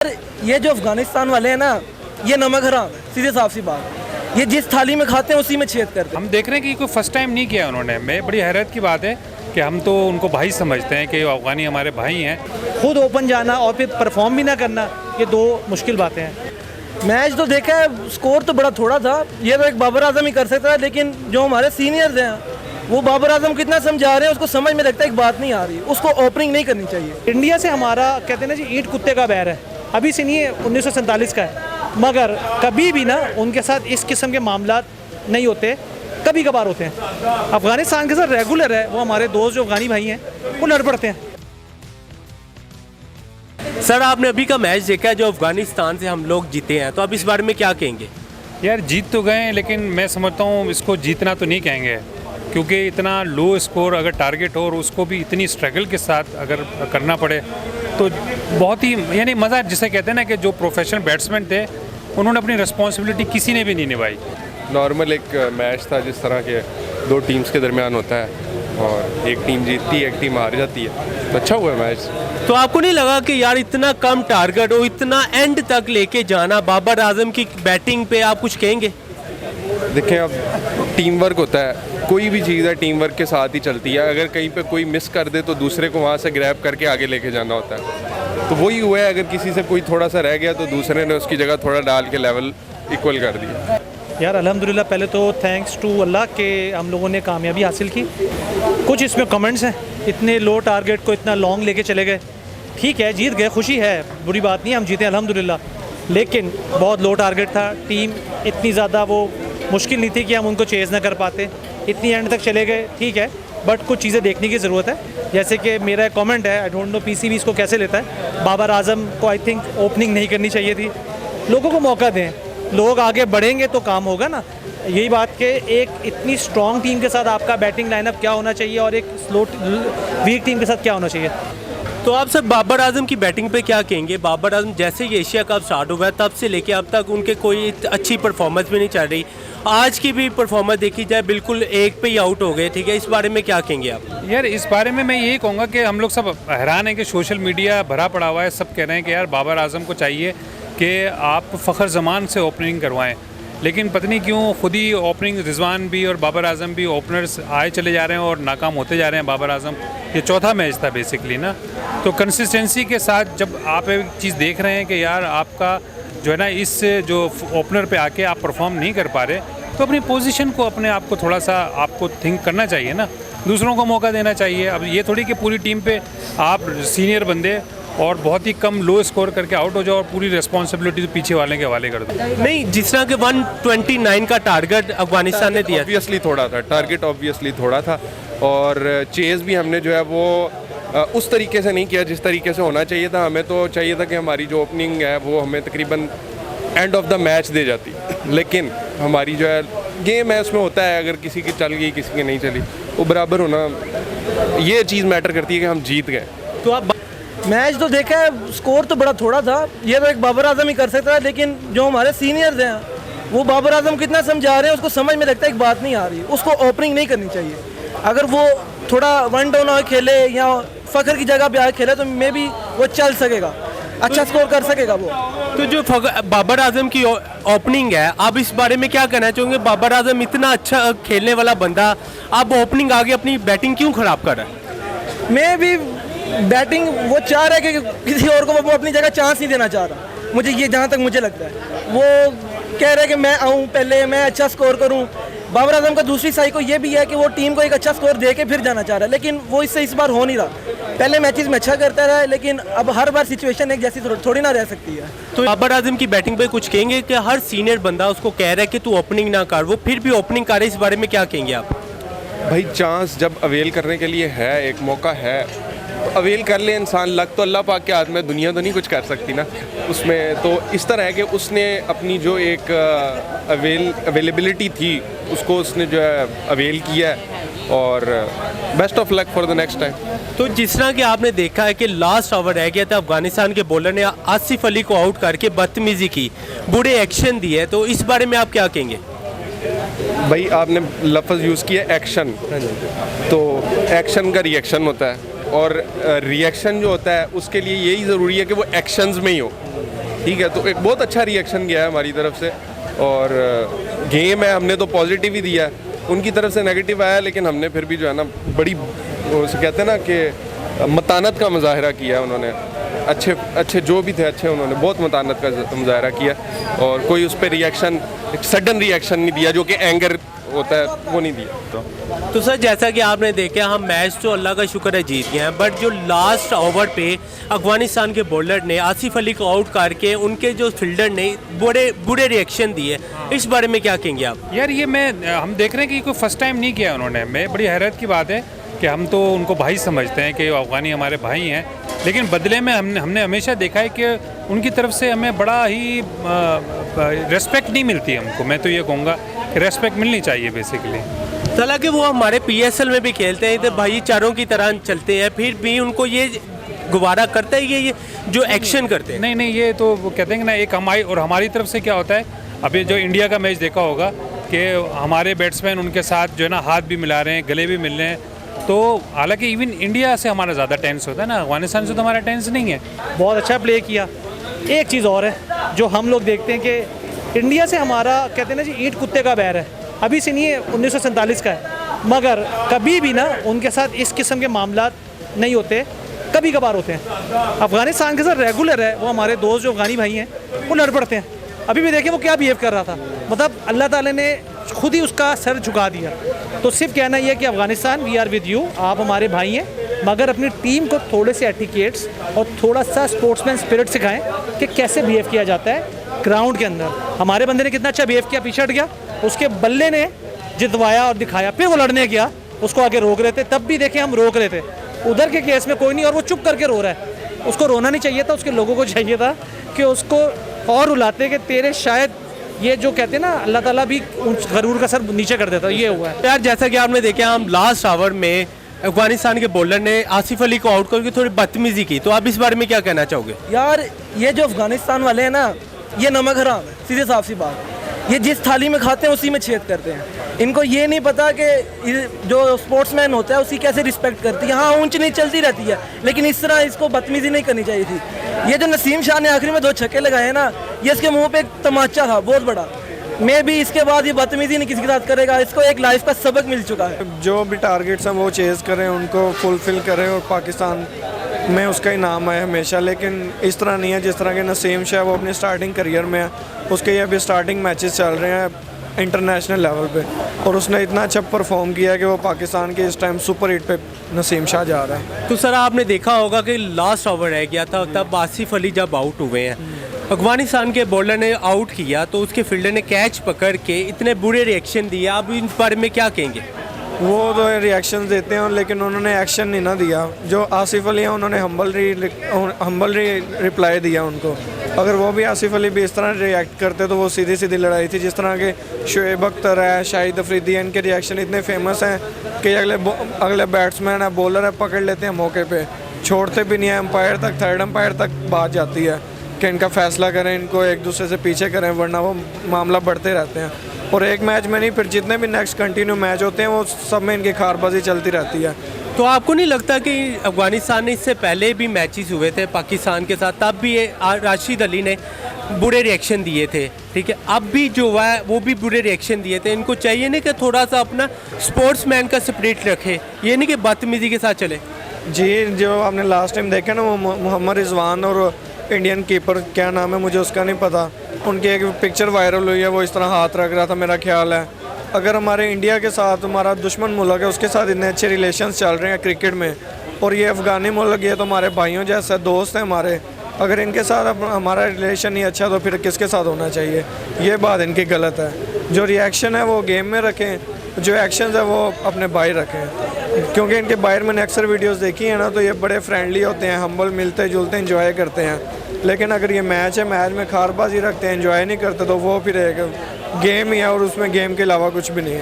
ये जो अफगानिस्तान वाले हैं ना, ये नमक हराम है, सीधे साफ सी बात। ये जिस थाली में खाते हैं उसी में छेद करते हैं। हम देख रहे हैं कि कोई फर्स्ट टाइम नहीं किया उन्होंने। मैं बड़ी हैरत की बात है कि हम तो उनको भाई समझते हैं कि अफगानी हमारे भाई हैं। खुद ओपन जाना और फिर परफॉर्म भी ना करना, ये दो मुश्किल बातें हैं। मैच तो देखा है, स्कोर तो बड़ा थोड़ा था। ये तो एक बाबर आजम ही कर सकता है, लेकिन जो हमारे सीनियर्स हैं वो बाबर आजम कितना समझा रहे हैं उसको समझ में लगता है एक बात नहीं आ रही, उसको ओपनिंग नहीं करनी चाहिए। इंडिया से हमारा कहते हैं ना जी, ईंट कुत्ते का बैर है। अभी से नहीं है, 1947 का है, मगर कभी भी ना उनके साथ इस किस्म के मामला नहीं होते, कभी कभार होते हैं। अफगानिस्तान के साथ रेगुलर है, वो हमारे दोस्त जो अफगानी भाई हैं वो लड़ पड़ते हैं। सर, आपने अभी का मैच देखा है जो अफगानिस्तान से हम लोग जीते हैं, तो आप इस बारे में क्या कहेंगे? यार जीत तो गए, लेकिन मैं समझता हूँ इसको जीतना तो नहीं कहेंगे, क्योंकि इतना लो स्कोर अगर टारगेट हो और उसको भी इतनी स्ट्रगल के साथ अगर करना पड़े तो बहुत ही यानी मज़ा, जिसे कहते हैं ना कि जो प्रोफेशनल बैट्समैन थे उन्होंने अपनी रिस्पॉन्सिबिलिटी किसी ने भी नहीं निभाई। नॉर्मल एक मैच था जिस तरह के दो टीम्स के दरमियान होता है, और एक टीम जीतती है एक टीम हार जाती है, तो अच्छा हुआ मैच। तो आपको नहीं लगा कि यार इतना कम टारगेट और इतना एंड तक लेके जाना, बाबर आजम की बैटिंग पे आप कुछ कहेंगे? देखें, अब टीम वर्क होता है, कोई भी चीज़ है टीम वर्क के साथ ही चलती है। अगर कहीं पे कोई मिस कर दे तो दूसरे को वहाँ से ग्रैब करके आगे लेके जाना होता है, तो वही हुआ है। अगर किसी से कोई थोड़ा सा रह गया तो दूसरे ने उसकी जगह थोड़ा डाल के लेवल इक्वल कर दिया। यार अल्हम्दुलिल्लाह, पहले तो थैंक्स टू अल्लाह के हम लोगों ने कामयाबी हासिल की। कुछ इसमें कमेंट्स हैं, इतने लो टारगेट को इतना लॉन्ग लेके चले गए। ठीक है, जीत गए, खुशी है, बुरी बात नहीं, हम जीते अल्हम्दुलिल्लाह, लेकिन बहुत लो टारगेट था। टीम इतनी ज़्यादा वो मुश्किल नहीं थी कि हम उनको चेज़ ना कर पाते, इतनी एंड तक चले गए। ठीक है, बट कुछ चीज़ें देखने की ज़रूरत है। जैसे कि मेरा एक कमेंट है, आई डोंट नो पीसीबी इसको कैसे लेता है, बाबर आजम को आई थिंक ओपनिंग नहीं करनी चाहिए थी। लोगों को मौका दें, लोग आगे बढ़ेंगे तो काम होगा ना। यही बात कि एक इतनी स्ट्रॉन्ग टीम के साथ आपका बैटिंग लाइनअप क्या होना चाहिए और एक स्लो वीक टीम के साथ क्या होना चाहिए। तो आप सब बाबर आजम की बैटिंग पे क्या कहेंगे? बाबर आजम जैसे ही एशिया कप स्टार्ट हुआ है तब से लेके अब तक उनके कोई अच्छी परफॉर्मेंस भी नहीं चल रही। आज की भी परफॉर्मेंस देखी जाए, बिल्कुल एक पे ही आउट हो गए। ठीक है, इस बारे में क्या कहेंगे आप? यार इस बारे में मैं यही कहूँगा कि हम लोग सब हैरान हैं कि सोशल मीडिया भरा पड़ा हुआ है, सब कह रहे हैं कि यार बाबर आजम को चाहिए कि आप फ़खर जमान से ओपनिंग करवाएं, लेकिन पता नहीं क्यों खुद ही ओपनिंग रिजवान भी और बाबर आजम भी ओपनर्स आए चले जा रहे हैं और नाकाम होते जा रहे हैं। बाबर आजम ये चौथा मैच था बेसिकली ना, तो कंसिस्टेंसी के साथ जब आप एक चीज़ देख रहे हैं कि यार आपका जो है ना इस जो ओपनर पे आके आप परफॉर्म नहीं कर पा रहे, तो अपनी पोजीशन को अपने आप को थोड़ा सा आपको थिंक करना चाहिए ना, दूसरों को मौका देना चाहिए। अब ये थोड़ी कि पूरी टीम पे आप सीनियर बंदे और बहुत ही कम लो स्कोर करके आउट हो जाओ और पूरी रिस्पॉन्सिबिलिटी पीछे वाले के हवाले कर दो। नहीं, जिस तरह के 129 का टारगेट अफगानिस्तान ने दिया, ऑब्वियसली थोड़ा था टारगेट, ऑब्वियसली थोड़ा था, और चेज़ भी हमने जो है वो उस तरीके से नहीं किया जिस तरीके से होना चाहिए था। हमें तो चाहिए था कि हमारी जो ओपनिंग है वो हमें तकरीबन एंड ऑफ द मैच दे जाती, लेकिन हमारी जो है गेम है उसमें होता है, अगर किसी की चल गई किसी की नहीं चली, वो बराबर होना, ये चीज़ मैटर करती है कि हम जीत गए। तो आप मैच तो देखा है, स्कोर तो बड़ा थोड़ा था। ये तो एक बाबर आजम ही कर सकता है, लेकिन जो हमारे सीनियर्स हैं वो बाबर आजम कितना समझा रहे हैं उसको समझ में लगता है एक बात नहीं आ रही, उसको ओपनिंग नहीं करनी चाहिए। अगर वो थोड़ा वन डाउन आके खेले या फ़खर की जगह पे आके खेले तो मे बी वो चल सकेगा, अच्छा स्कोर कर सकेगा वो। तो जो बाबर आजम की ओपनिंग है, आप इस बारे में क्या कहना चाहोगे? बाबर आजम इतना अच्छा खेलने वाला बंदा, आप ओपनिंग आगे अपनी बैटिंग क्यों खराब कर रहा है? मैं भी बैटिंग वो चाह रहा है कि किसी और को वो अपनी जगह चांस नहीं देना चाह रहा, मुझे ये जहाँ तक मुझे लगता है। वो कह रहा है कि मैं आऊँ पहले, मैं अच्छा स्कोर करूँ। बाबर आजम का दूसरी साइड को ये भी है कि वो टीम को एक अच्छा स्कोर दे के फिर जाना चाह रहा है, लेकिन वो इससे इस बार हो नहीं रहा। पहले मैचेस में अच्छा करता रहा है, लेकिन अब हर बार सिचुएशन एक जैसी थोड़ी ना रह सकती है। तो बाबर आजम की बैटिंग पे कुछ कहेंगे कि हर सीनियर बंदा उसको कह रहा है कि तू ओपनिंग ना कर, वो फिर भी ओपनिंग करे, इस बारे में क्या कहेंगे आप? भाई चांस जब अवेल करने के लिए है, एक मौका है तो अवेल कर ले इंसान। लग तो अल्लाह पाक के हाथ में, दुनिया तो नहीं कुछ कर सकती ना उसमें। तो इस तरह है कि उसने अपनी जो एक अवेलेबिलिटी थी उसको उसने जो है अवेल किया है, और best of luck for the next time. तो जिस तरह कि आपने देखा है कि लास्ट ओवर रह गया था, अफगानिस्तान के बॉलर ने आसिफ अली को आउट करके बदतमीजी की, बुरे एक्शन दिए, तो इस बारे में आप क्या कहेंगे? भाई आपने लफ्ज़ यूज़ किया एक्शन, तो एक्शन का रिएक्शन होता है, और रिएक्शन जो होता है उसके लिए यही ज़रूरी है कि वो एक्शंस में ही हो। ठीक है, तो एक बहुत अच्छा रिएक्शन गया है हमारी तरफ से, और गेम है हमने तो पॉजिटिव ही दिया है, उनकी तरफ से नेगेटिव आया, लेकिन हमने फिर भी जो है ना बड़ी उसे कहते हैं ना कि मतानत का मुजाहरा किया है उन्होंने, अच्छे जो भी थे अच्छे, उन्होंने बहुत मतानत का मुजाहरा किया, और कोई उस पर रिएक्शन सडन रिएक्शन नहीं दिया जो कि एंगर होता है, वो नहीं दिया। तो सर जैसा कि आपने देखा, हम मैच तो अल्लाह का शुक्र है जीत गए हैं, बट जो लास्ट ओवर पे अफगानिस्तान के बॉलर ने आसिफ अली को आउट करके उनके जो फील्डर ने बड़े बुरे रिएक्शन दिए, इस बारे में क्या कहेंगे आप? यार ये हम देख रहे हैं कि कोई फर्स्ट टाइम नहीं किया उन्होंने। मैं बड़ी हैरत की बात है कि हम तो उनको भाई समझते हैं कि अफ़गानी हमारे भाई हैं, लेकिन बदले में हमने हमेशा देखा है कि उनकी तरफ से हमें बड़ा ही रिस्पेक्ट नहीं मिलती हमको। मैं तो ये कहूँगा कि रिस्पेक्ट मिलनी चाहिए बेसिकली। हालांकि वो हमारे PSL में भी खेलते हैं, तो भाईचारों की तरह चलते हैं, फिर भी उनको ये गुवारा करता है ये जो एक्शन करते हैं। नहीं, ये तो वो कहते हैं कि ना, एक हमारी तरफ से क्या होता है, अभी जो इंडिया का मैच देखा होगा कि हमारे बैट्समैन उनके साथ जो है ना हाथ भी मिला रहे हैं, गले भी मिल रहे हैं, तो हालांकि इवन इंडिया से हमारा ज़्यादा टेंस होता है ना, अफगानिस्तान से तो हमारा टेंस नहीं है। बहुत अच्छा प्ले किया। एक चीज़ और है जो हम लोग देखते हैं कि इंडिया से हमारा कहते हैं ना जी ईंट कुत्ते का बैर है, अभी से नहीं है, 1947 का है, मगर कभी भी ना उनके साथ इस किस्म के मामला नहीं होते, कभी कभार होते हैं। अफगानिस्तान के साथ रेगुलर है, वो हमारे दोस्त जो अफगानी भाई हैं वो लड़ पड़ते हैं। अभी भी देखिए वो क्या बिहेव कर रहा था, मतलब अल्लाह ताला ने खुद ही उसका सर झुका दिया। तो सिर्फ कहना यह है कि Afghanistan we are with you, आप हमारे भाई हैं, मगर अपनी टीम को थोड़े से एटिकेट्स और थोड़ा सा स्पोर्ट्समैन स्पिरिट सिखाएं कि कैसे बिहेव किया जाता है ग्राउंड के अंदर। हमारे बंदे ने कितना अच्छा बिहेव किया, पीछे हट गया, उसके बल्ले ने जितवाया और दिखाया, फिर वो लड़ने गया, उसको आगे रोक रहे थे, तब भी देखें हम रोक रहे थे। उधर के केस में कोई नहीं, और वो चुप करके रो रहा है, उसको रोना नहीं चाहिए था, उसके लोगों को चाहिए था कि उसको और रुलाते कि तेरे शायद ये जो कहते हैं ना अल्लाह ताला भी गरूर का सर नीचे कर देता, ये हुआ है। यार जैसा कि आपने देखा, हम लास्ट ओवर में अफगानिस्तान के बॉलर ने आसिफ अली को आउट करके थोड़ी बदतमीजी की, तो आप इस बारे में क्या कहना चाहोगे? यार ये जो अफगानिस्तान वाले हैं ना, ये नमक हराम है, सीधे साफ सी बात। ये जिस थाली में खाते हैं उसी में छेद करते हैं। इनको ये नहीं पता कि जो स्पोर्ट्समैन होता है उसकी कैसे रिस्पेक्ट करती है। हाँ, ऊंच नीच चलती रहती है, लेकिन इस तरह इसको बदतमीजी नहीं करनी चाहिए थी। ये जो नसीम शाह ने आखिरी में 2 छक्के लगाए ना, ये इसके मुंह पे एक तमाचा था बहुत बड़ा। मैं भी इसके बाद ये बदतमीजी नहीं किसी के साथ करेगा, इसको एक लाइफ का सबक मिल चुका है। जो भी टारगेट्स हैं वो चेज़ करें, उनको फुलफ़िल करें, और पाकिस्तान में उसका ही नाम है हमेशा। लेकिन इस तरह नहीं है जिस तरह के नसीम शाह, वो अपने स्टार्टिंग करियर में है, उसके ये अभी स्टार्टिंग मैचेस चल रहे हैं इंटरनेशनल लेवल पे, और उसने इतना अच्छा परफॉर्म किया कि वो पाकिस्तान के इस टाइम सुपर हिट पे नसीम शाह जा रहा है। तो सर आपने देखा होगा कि लास्ट ओवर रह गया था, तब आसिफ अली जब आउट हुए हैं, अफगानिस्तान के बॉलर ने आउट किया, तो उसके फील्डर ने कैच पकड़ के इतने बुरे रिएक्शन दिए, आप इन बारे में क्या कहेंगे? वो तो रिएक्शन देते हैं, लेकिन उन्होंने एक्शन नहीं ना दिया। जो आसिफ अली हैं उन्होंने हम्बल रिप्लाई दिया उनको। अगर वो भी आसिफ अली भी इस तरह रिएक्ट करते तो वो सीधी सीधी लड़ाई थी। जिस तरह के शुएब अख्तर है, शाहिद अफरीदी है, इनके रिएक्शन इतने फेमस हैं कि अगले बैट्समैन है, बॉलर है, पकड़ लेते हैं मौके पे, छोड़ते भी नहीं है। अंपायर तक, थर्ड अंपायर तक बात जाती है कि इनका फ़ैसला करें, इनको एक दूसरे से पीछे करें, वरना वो मामला बढ़ते रहते हैं। और एक मैच में नहीं, फिर जितने भी नेक्स्ट कंटिन्यू मैच होते हैं वो सब में इनकी खारबाजी चलती रहती है। तो आपको नहीं लगता कि अफगानिस्तान ने इससे पहले भी मैचेस हुए थे पाकिस्तान के साथ, तब भी ये राशिद अली ने बुरे रिएक्शन दिए थे, ठीक है, अब भी जो हुआ है वो भी बुरे रिएक्शन दिए थे। इनको चाहिए नहीं कि थोड़ा सा अपना स्पोर्ट्समैन का स्पिरिट रखे, ये नहीं कि बदतमीजी के साथ चले। जी, जो आपने लास्ट टाइम देखा ना, वो मोहम्मद रिजवान और इंडियन कीपर क्या नाम है मुझे उसका नहीं पता, उनकी एक पिक्चर वायरल हुई है, वो इस तरह हाथ रख रहा था, मेरा ख्याल है। अगर हमारे इंडिया के साथ हमारा दुश्मन मुल्क है, उसके साथ इतने अच्छे रिलेशंस चल रहे हैं क्रिकेट में, और ये अफ़गानी मुल्क, ये तो हमारे भाइयों जैसा दोस्त हैं हमारे, अगर इनके साथ हमारा रिलेशन नहीं अच्छा तो फिर किसके साथ होना चाहिए? ये बात इनकी गलत है। जो रिएक्शन है वो गेम में रखें, जो एक्शन है वो अपने भाई रखें, क्योंकि इनके बाहर मैंने अक्सर वीडियोस देखी हैं ना, तो ये बड़े फ्रेंडली होते हैं, हम्बल, मिलते जुलते एंजॉय करते हैं। लेकिन अगर ये मैच है, मैच में खारबाजी रखते हैं, एंजॉय नहीं करते, तो वो फिर एक गेम ही है और उसमें गेम के अलावा कुछ भी नहीं है।